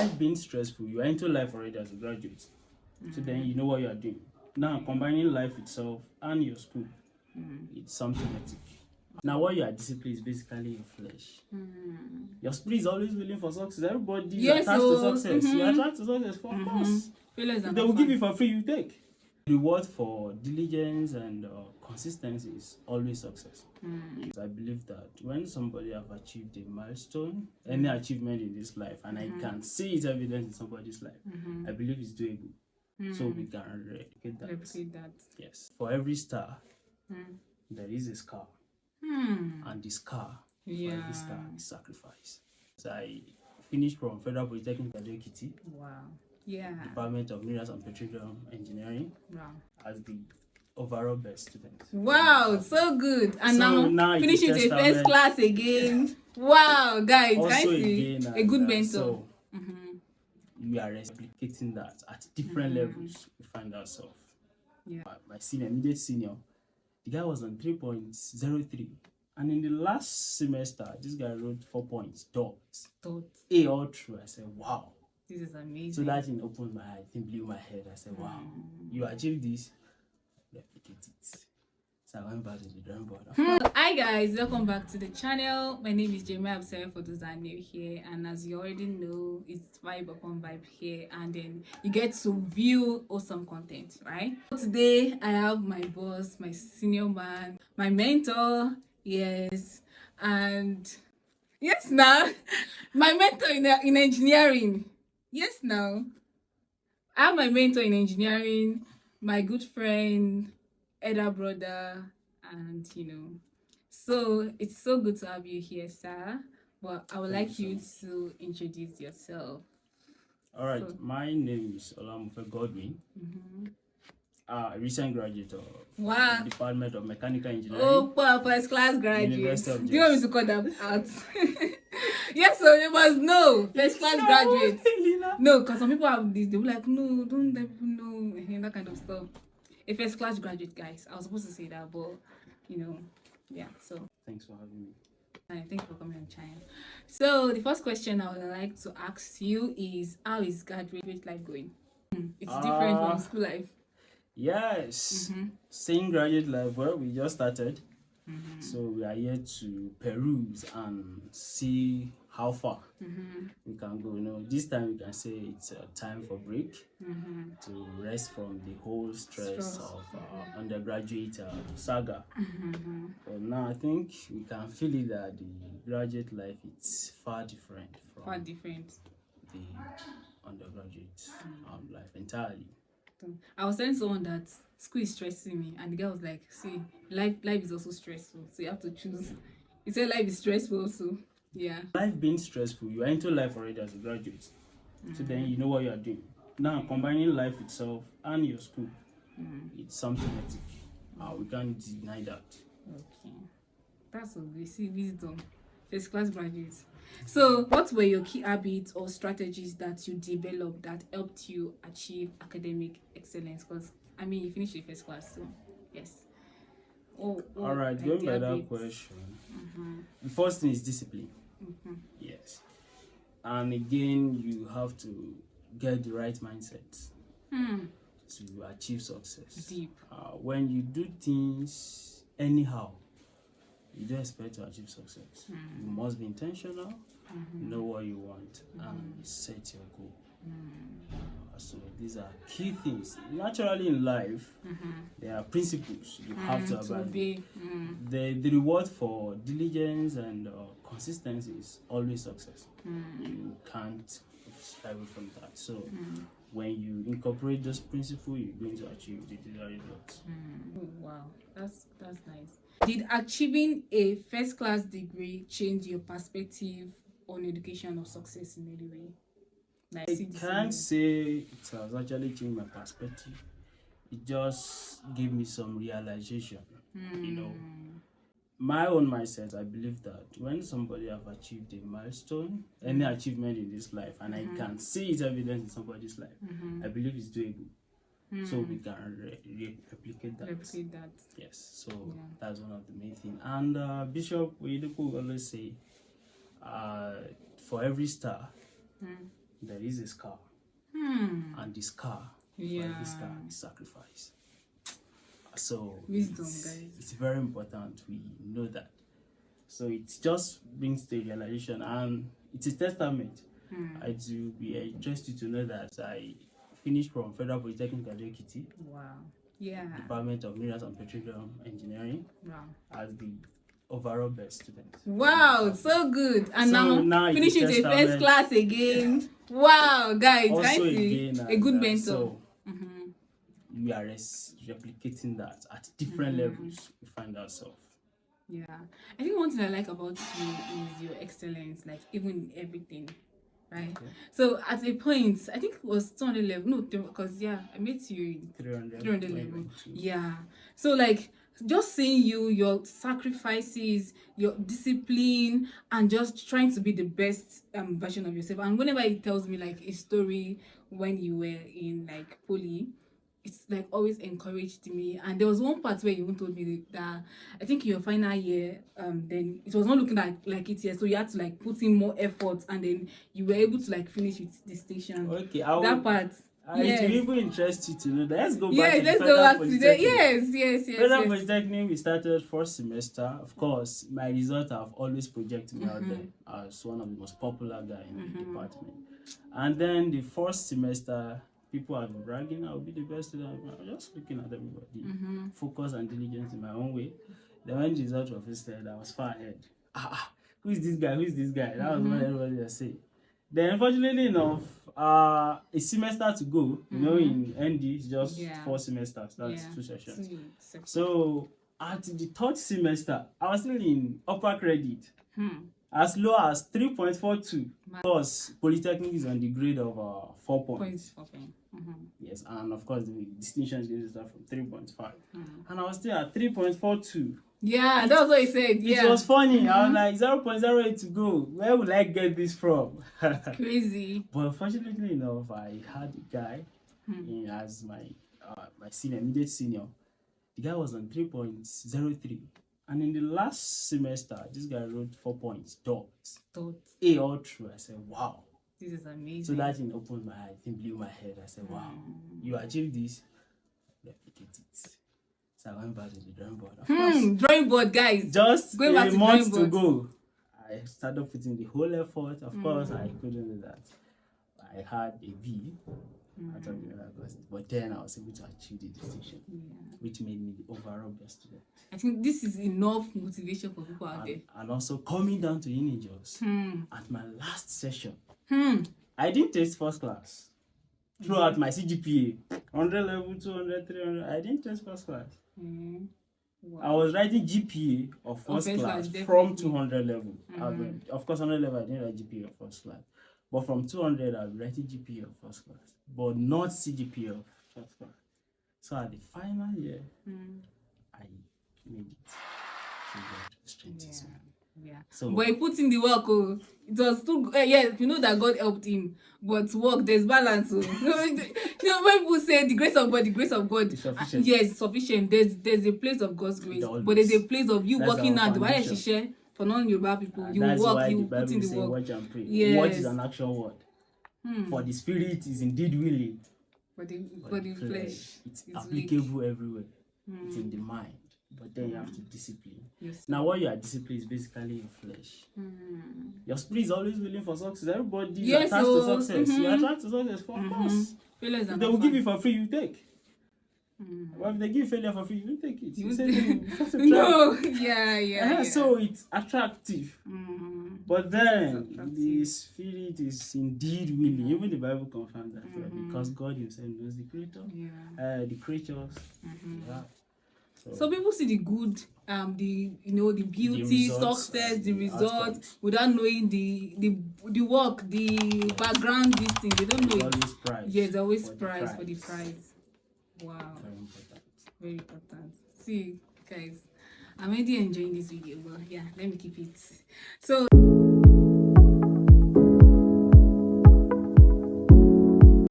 life being stressful, you are into life already as a graduate. So then you know what you are doing. Now, combining life itself and your school, it's something hectic. Now, what you are disciplined is basically your flesh. Your spirit is always willing for success. Everybody is attached to success. You are attracted to success, of course. If they will give you for free, you take. Reward for diligence and consistency is always success. I believe that when somebody have achieved a milestone, any achievement in this life, and I can see its evidence in somebody's life, I believe it's doable. So we can replicate that. Yes. For every star, there is a scar. And the scar, for every star, is sacrifice. So I finished from Federal Polytechnic Adekiti. Wow. Yeah. Department of Minerals and Petroleum Engineering. Wow. As the overall best student. Wow, so good. And so now finish with a first class again. Wow, guys, also again, a good mentor. So we are replicating that at different levels. We find ourselves. Yeah. My senior, immediate senior, the guy was on 3.03, and in the last semester, this guy wrote 4 points, dots. A all through. I said, wow. This is amazing. So that thing opened my eyes, it blew my head. I said, wow, you achieved this, replicate it. So I went back to the drawing board. Hi guys, welcome back to the channel. My name is Jamie Absere for those that are new here, and as you already know, it's vibe upon vibe here, and then you get to view awesome content, right? Today I have my boss, my senior man, my mentor, yes, and yes now, my mentor in engineering. Yes, now I have my mentor in engineering, my good friend, elder brother, and so it's so good to have you here, sir. But I would like you to introduce yourself. All right, my name is Olamufe Godwin. A recent graduate of the Department of Mechanical Engineering. Oh, first class graduate. University of Do you want me to call that out? Yes, so you must know. First class graduate. No, because some people have this, they will like, no, don't let people know that kind of stuff. A first class graduate, guys. I was supposed to say that, but yeah. So thanks for having me. Thank you for coming on channel. So the first question I would like to ask you is, how is graduate life going? It's different from school life. Yes, saying graduate life, well, we just started, so we are here to peruse and see how far we can go. This time we can say it's a time for break, to rest from the whole stress of undergraduate saga. But now I think we can feel it that the graduate life is far different from the undergraduate life entirely. I was telling someone that school is stressing me, and the guy was like, see, life is also stressful, so you have to choose. He said life is stressful also. Yeah. Life being stressful, you are into life already as a graduate. So then you know what you are doing. Now, combining life itself and your school, it's something hectic. We can't deny that. Okay. That's what we see, wisdom. First class graduates. So, what were your key habits or strategies that you developed that helped you achieve academic excellence? Because, you finished your first class, so yes. All right, going by that question, the first thing is discipline. Yes. And again, you have to get the right mindset to achieve success. Deep. When you do things anyhow, you don't expect to achieve success. You must be intentional, know what you want, and set your goal. So these are key things. Naturally in life, there are principles you have to abide. The reward for diligence and consistency is always success. You can't shy away from that. So when you incorporate those principles, you're going to achieve the desired results. Oh, wow, that's nice. Did achieving a first class degree change your perspective on education or success in any way? I can't say it has actually changed my perspective. It just gave me some realization. My own mindset, I believe that when somebody have achieved a milestone, any achievement in this life, and I can see its evidence in somebody's life, I believe it's doable. So we can replicate that. Yes, so that's one of the main things. And Bishop Oyedepo always say, for every star, there is a scar. And the scar, for every scar is sacrifice. So wisdom, guys. It's very important we know that. So it just brings the realization, and it's a testament. I do be interested to know that I finished from Federal Polytechnic Ekiti. Wow. Yeah. Department of Minerals and Petroleum Engineering. Wow. As the overall best student. Wow, so good. And so now finishing the first class again. Wow, guys, also can you see? Again, a good mentor. So we are replicating that at different levels. We find ourselves. Yeah, I think one thing I like about you is your excellence, like even in everything, right? Okay. So at a point, I think it was 200 level, no, because I met you in 300 level. Yeah, so like just seeing you, your sacrifices, your discipline, and just trying to be the best version of yourself. And whenever he tells me like a story when you were in like poly, it's like always encouraged me. And there was one part where you even told me that I think your final year, then it was not looking like it here, so you had to like put in more effort, and then you were able to like finish with distinction. Okay, that part. It will even interest you to know that. Let's go back. Yes, let's go back to that. Yes. Federal Polytechnic, we started first semester. Of course, my results have always projected me out there as one of the most popular guys in the department. And then the first semester, people have been bragging, I'll be the best student. I was just looking at everybody, focus and diligence in my own way. Then when the result was listed, I was far ahead. Who is this guy? That was what everybody was saying. Then, unfortunately enough, a semester to go. You know, in ND, it's just 4 semesters. That's 2 sessions. So, at the 3rd semester, I was still in upper credit. As low as 3.42. Because Polytechnic is on the grade of 4 points. Yes, and of course, the distinction is going to start from 3.5. And I was still at 3.42. Yeah, that's what he said. It was funny. I was like 0.08 to go. Where would I get this from? It's crazy. But fortunately enough, I had a guy as my senior, immediate senior. The guy was on 3.03. And in the last semester, this guy wrote 4 points, dots. A all through. I said, wow. This is amazing. So that thing opened my eyes, it blew my head. I said, wow, you achieved this, replicate it. So I went back to the drawing board. Of course, drawing board, guys. Just going back a month to go. I started putting the whole effort. Of course, I couldn't do that. I had a B. But then I was able to achieve the distinction, which made me the overall best student. I think this is enough motivation for people out there. And also coming down to Unijos at my last session, I didn't taste first class throughout my CGPA, 100 level, 200, 300. I didn't taste first class. Wow. I was writing GPA of first class from 200 level. Of course, 100 level I didn't write GPA of first class. But from 200, I'll be writing GPA of first class, but not CGPA of first class. So at the final year, I made it. So, but he put in the work. It was too. You know that God helped him. But work, there's balance. When people say the grace of God, is sufficient. Yes, sufficient. There's a place of God's grace, but there's a place of you working out. Why she share? For non-Yoruba people, you work, you put in the work. Watch and pray. Yes. Watch is an action word. For the spirit is indeed willing. For the flesh. It's applicable weak. Everywhere. It's in the mind. But then you have to discipline. Yes. Now what you are disciplined is basically your flesh. Your spirit is always willing for success. Everybody is attached to success. You are attached to success, of course. If they will give you for free, you take. Well, if they give failure for free, you take it. You say no, yeah. So it's attractive. But then the spirit is indeed willing. Even the Bible confirms that because God Himself knows the creator, the creatures. So people see the good, the beauty, success, the results, without knowing the work, the background, these things. They don't know it. Yes, always prize for the prize. Wow. Very important. See, guys, I'm already enjoying this video, but let me keep it. So